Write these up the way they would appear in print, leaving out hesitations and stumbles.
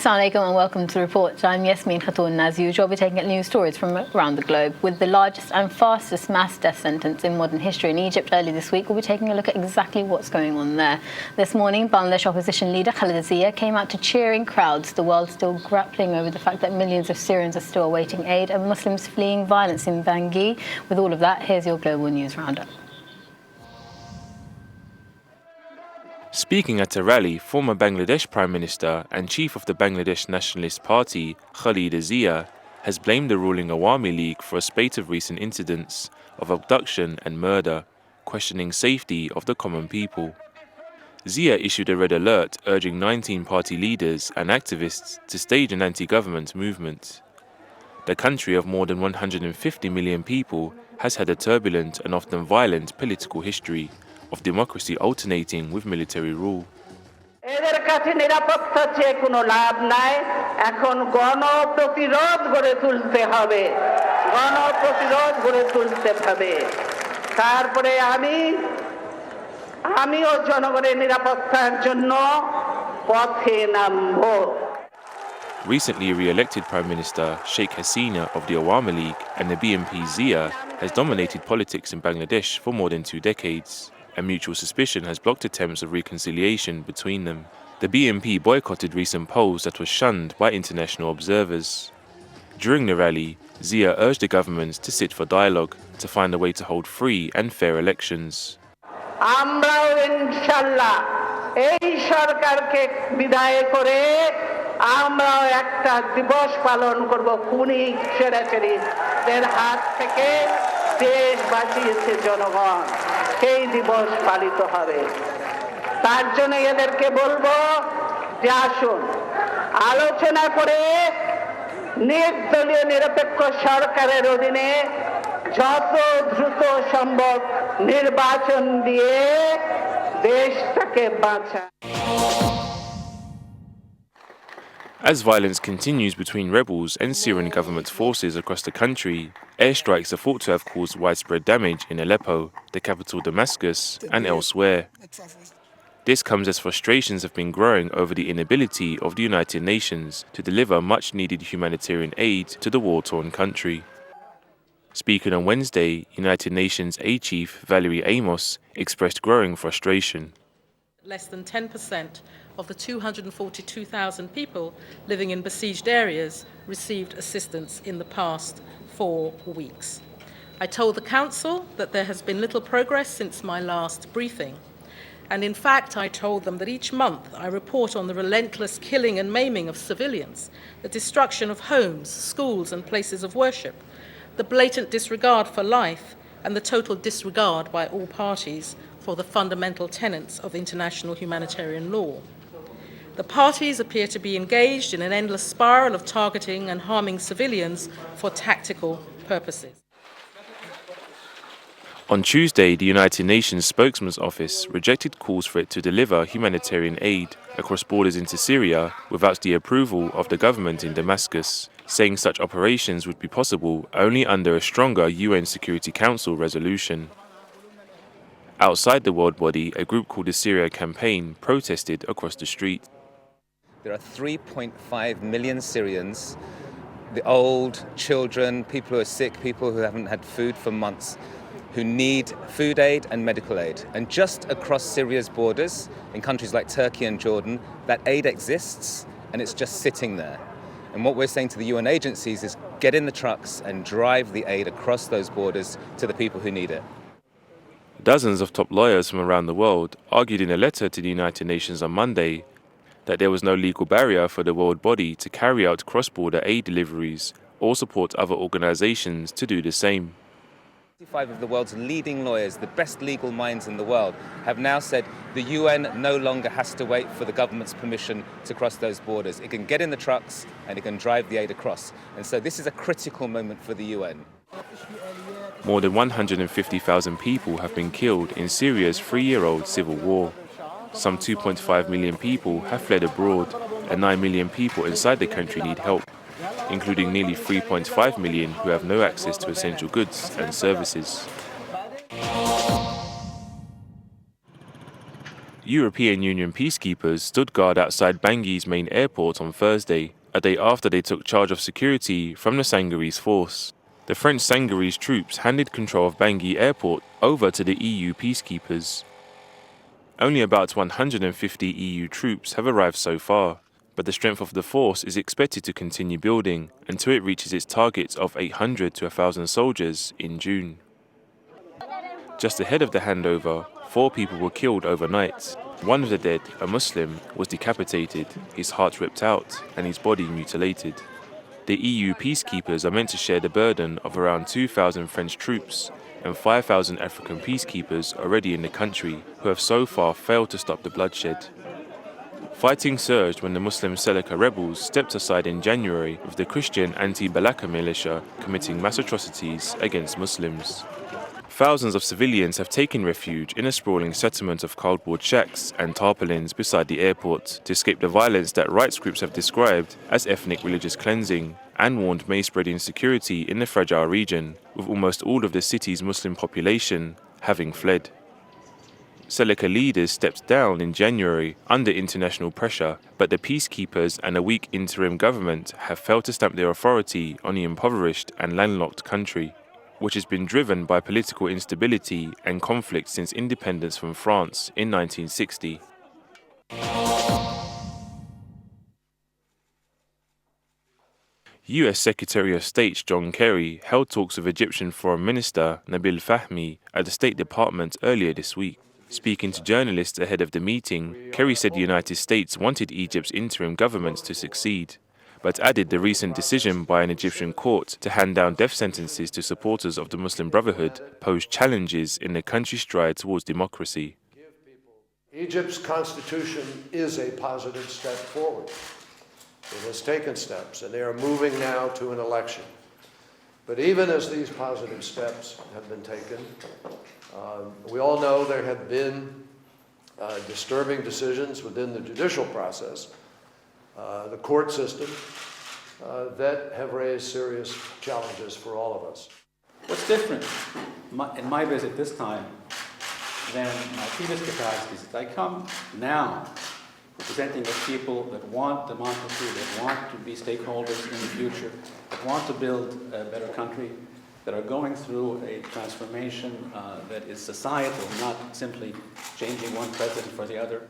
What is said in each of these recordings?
Assalamu alaikum and welcome to the report. I'm Yasmin Khatun, and as usual, we'll be taking at news stories from around the globe. With the largest and fastest mass death sentence in modern history in Egypt early this week, we'll be taking a look at exactly what's going on there. This morning, Bangladesh opposition leader Khaleda Zia came out to cheering crowds, the world still grappling over the fact that millions of Syrians are still awaiting aid and Muslims fleeing violence in Bangui. With all of that, here's your global news roundup. Speaking at a rally, former Bangladesh Prime Minister and chief of the Bangladesh Nationalist Party, Khaleda Zia, has blamed the ruling Awami League for a spate of recent incidents of abduction and murder, questioning safety of the common people. Zia issued a red alert urging 19 party leaders and activists to stage an anti-government movement. The country of more than 150 million people has had a turbulent and often violent political history, of democracy alternating with military rule. এদের কাছে নিরাপত্তা চেয়ে কোনো লাভ নাই এখন গণপ্রতিরোধ গড়ে তুলতে হবে গণপ্রতিরোধ গড়ে তুলতে হবে তারপরে আমিও জনগণের নিরাপত্তার জন্য পথে নামব Recently re-elected Prime Minister Sheikh Hasina of the Awami League and the BNP Zia has dominated politics in Bangladesh for more than 2 decades. And mutual suspicion has blocked attempts of reconciliation between them. The BNP boycotted recent polls that were shunned by international observers. During the rally, Zia urged the government to sit for dialogue to find a way to hold free and fair elections. আমরাও ইনশাআল্লাহ এই সরকারকে বিদায় করে আমরাও একটা দিবস পালন করব খুনি ছেড়াছেড়িদের হাত থেকে দেশ বাঁচিয়েছে জনগণ সেই দিবস পালিত হবে তার জন্য এদেরকে বলবো যে আসুন আলোচনা করে নির্দলীয় নিরপেক্ষ সরকারের অধীনে যত দ্রুত সম্ভব নির্বাচন দিয়ে দেশটাকে বাঁচান As violence continues between rebels and Syrian government forces across the country, airstrikes are thought to have caused widespread damage in Aleppo, the capital Damascus, and elsewhere. This comes as frustrations have been growing over the inability of the United Nations to deliver much-needed humanitarian aid to the war-torn country. Speaking on Wednesday, United Nations Aid Chief Valerie Amos expressed growing frustration. Less than 10% of the 242,000 people living in besieged areas received assistance in the past 4 weeks. I told the Council that there has been little progress since my last briefing. And in fact, I told them that each month I report on the relentless killing and maiming of civilians, the destruction of homes, schools, and places of worship, the blatant disregard for life, and the total disregard by all parties for the fundamental tenets of international humanitarian law. The parties appear to be engaged in an endless spiral of targeting and harming civilians for tactical purposes. On Tuesday, the United Nations spokesman's office rejected calls for it to deliver humanitarian aid across borders into Syria without the approval of the government in Damascus, saying such operations would be possible only under a stronger UN Security Council resolution. Outside the world body, a group called the Syria Campaign protested across the street. There are 3.5 million Syrians, the old, children, people who are sick, people who haven't had food for months, who need food aid and medical aid. And just across Syria's borders, in countries like Turkey and Jordan, that aid exists and it's just sitting there. And what we're saying to the UN agencies is get in the trucks and drive the aid across those borders to the people who need it. Dozens of top lawyers from around the world argued in a letter to the United Nations on Monday that there was no legal barrier for the world body to carry out cross-border aid deliveries or support other organizations to do the same. 55 of the world's leading lawyers, the best legal minds in the world, have now said the UN no longer has to wait for the government's permission to cross those borders. It can get in the trucks and it can drive the aid across. And so this is a critical moment for the UN. More than 150,000 people have been killed in Syria's 3-year-old civil war. Some 2.5 million people have fled abroad, and 9 million people inside the country need help, including nearly 3.5 million who have no access to essential goods and services. European Union peacekeepers stood guard outside Bangi's main airport on Thursday, a day after they took charge of security from the Sangaris force. The French Sangaris troops handed control of Bangui airport over to the EU peacekeepers. Only about 150 EU troops have arrived so far, but the strength of the force is expected to continue building until it reaches its target of 800 to 1,000 soldiers in June. Just ahead of the handover, 4 people were killed overnight. One of the dead, a Muslim, was decapitated, his heart ripped out, and his body mutilated. The EU peacekeepers are meant to share the burden of around 2,000 French troops and 5,000 African peacekeepers already in the country, who have so far failed to stop the bloodshed. Fighting surged when the Muslim Seleka rebels stepped aside in January, with the Christian anti-Balaka militia committing mass atrocities against Muslims. Thousands of civilians have taken refuge in a sprawling settlement of cardboard shacks and tarpaulins beside the airport to escape the violence that rights groups have described as ethnic religious cleansing, and warned may spread insecurity in the fragile region, with almost all of the city's Muslim population having fled. Seleka leaders stepped down in January under international pressure, but the peacekeepers and a weak interim government have failed to stamp their authority on the impoverished and landlocked country, which has been driven by political instability and conflict since independence from France in 1960. US Secretary of State John Kerry held talks with Egyptian Foreign Minister Nabil Fahmy at the State Department earlier this week. Speaking to journalists ahead of the meeting, Kerry said the United States wanted Egypt's interim government to succeed, but added the recent decision by an Egyptian court to hand down death sentences to supporters of the Muslim Brotherhood posed challenges in the country's stride towards democracy. Egypt's constitution is a positive step forward. It has taken steps, and they are moving now to an election. But even as these positive steps have been taken, we all know there have been disturbing decisions within the judicial process, the court system, that have raised serious challenges for all of us. What's different in my visit this time than my previous capacities is I come now representing the people that want democracy, that want to be stakeholders in the future, that want to build a better country, that are going through a transformation that is societal, not simply changing one president for the other.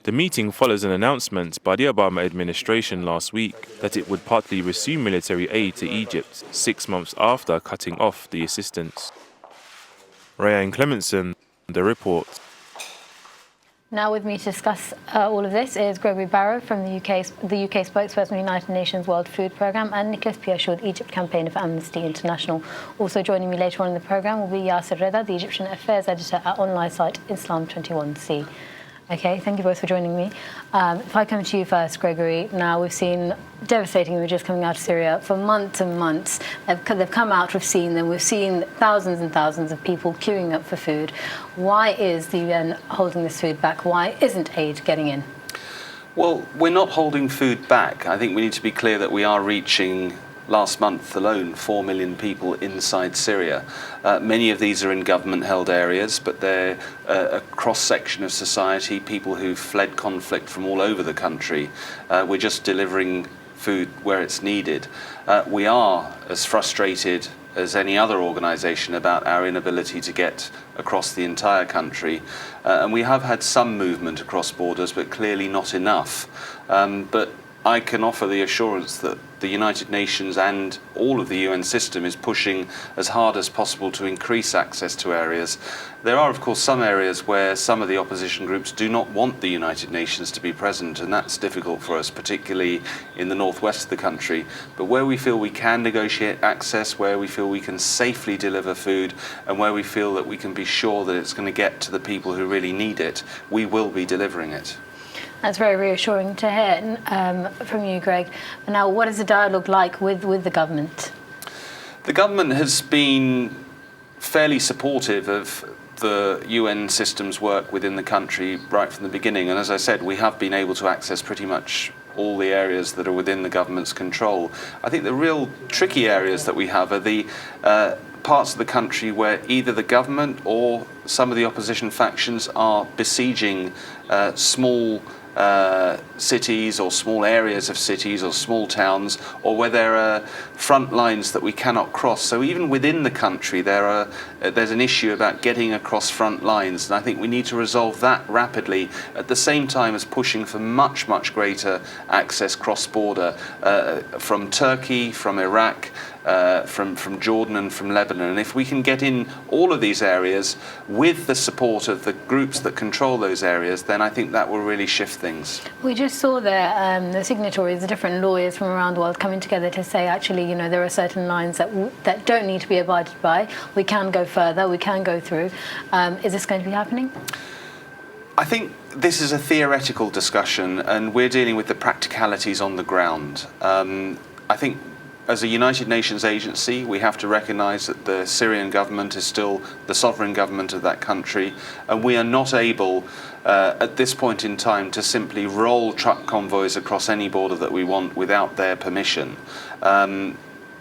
The meeting follows an announcement by the Obama administration last week that it would partly resume military aid to Egypt 6 months after cutting off the assistance. Ryan Clementson, The Report. Now with me to discuss all of this is Gregory Barrow from the UK spokesperson of the United Nations World Food Programme, and Nicholas Piachud, Egypt campaigner for Amnesty International. Also joining me later on in the programme will be Yasir Afifi, the Egyptian affairs editor at online site Islam21C. Okay, thank you both for joining me. If I come to you first, Gregory, now we've seen devastating images coming out of Syria for months and months. They've come out, we've seen them. We've seen thousands and thousands of people queuing up for food. Why is the UN holding this food back? Why isn't aid getting in? Well, we're not holding food back. I think we need to be clear that we are reaching, last month alone, 4 million people inside Syria. Many of these are in government-held areas, but they're a cross-section of society, people who've fled conflict from all over the country. We're just delivering food where it's needed. We are as frustrated as any other organisation about our inability to get across the entire country. And we have had some movement across borders, but clearly not enough. But I can offer the assurance that the United Nations and all of the UN system is pushing as hard as possible to increase access to areas. There are, of course, some areas where some of the opposition groups do not want the United Nations to be present, and that's difficult for us, particularly in the northwest of the country. But where we feel we can negotiate access, where we feel we can safely deliver food, and where we feel that we can be sure that it's going to get to the people who really need it, we will be delivering it. That's very reassuring to hear from you, Greg. Now, what is the dialogue like with the government? The government has been fairly supportive of the UN system's work within the country right from the beginning. And as I said, we have been able to access pretty much all the areas that are within the government's control. I think the real tricky areas that we have are the parts of the country where either the government or some of the opposition factions are besieging small cities or small areas of cities or small towns, or where there are front lines that we cannot cross. So even within the country there's an issue about getting across front lines, and I think we need to resolve that rapidly at the same time as pushing for much greater access cross-border from Turkey, from Iraq, from Jordan and from Lebanon. And if we can get in all of these areas with the support of the groups that control those areas, then I think that will really shift things. We just saw there the signatories, the different lawyers from around the world coming together to say, actually, there are certain lines that don't need to be abided by. We can go further, we can go through. Is this going to be happening? I think this is a theoretical discussion, and we're dealing with the practicalities on the ground. I think as a United Nations agency, we have to recognise that the Syrian government is still the sovereign government of that country, and we are not able at this point in time to simply roll truck convoys across any border that we want without their permission.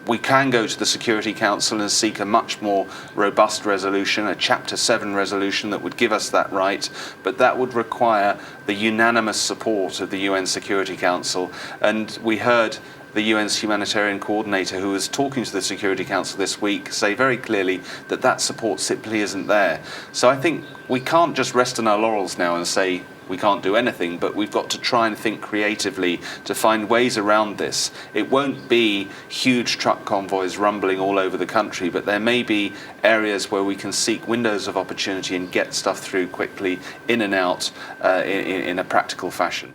We can go to the Security Council and seek a much more robust resolution, a Chapter 7 resolution that would give us that right, but that would require the unanimous support of the UN Security Council. And we heard the UN's humanitarian coordinator, who was talking to the Security Council this week, say very clearly that that support simply isn't there. So I think we can't just rest on our laurels now and say we can't do anything, but we've got to try and think creatively to find ways around this. It won't be huge truck convoys rumbling all over the country, but there may be areas where we can seek windows of opportunity and get stuff through quickly, in and out, in a practical fashion.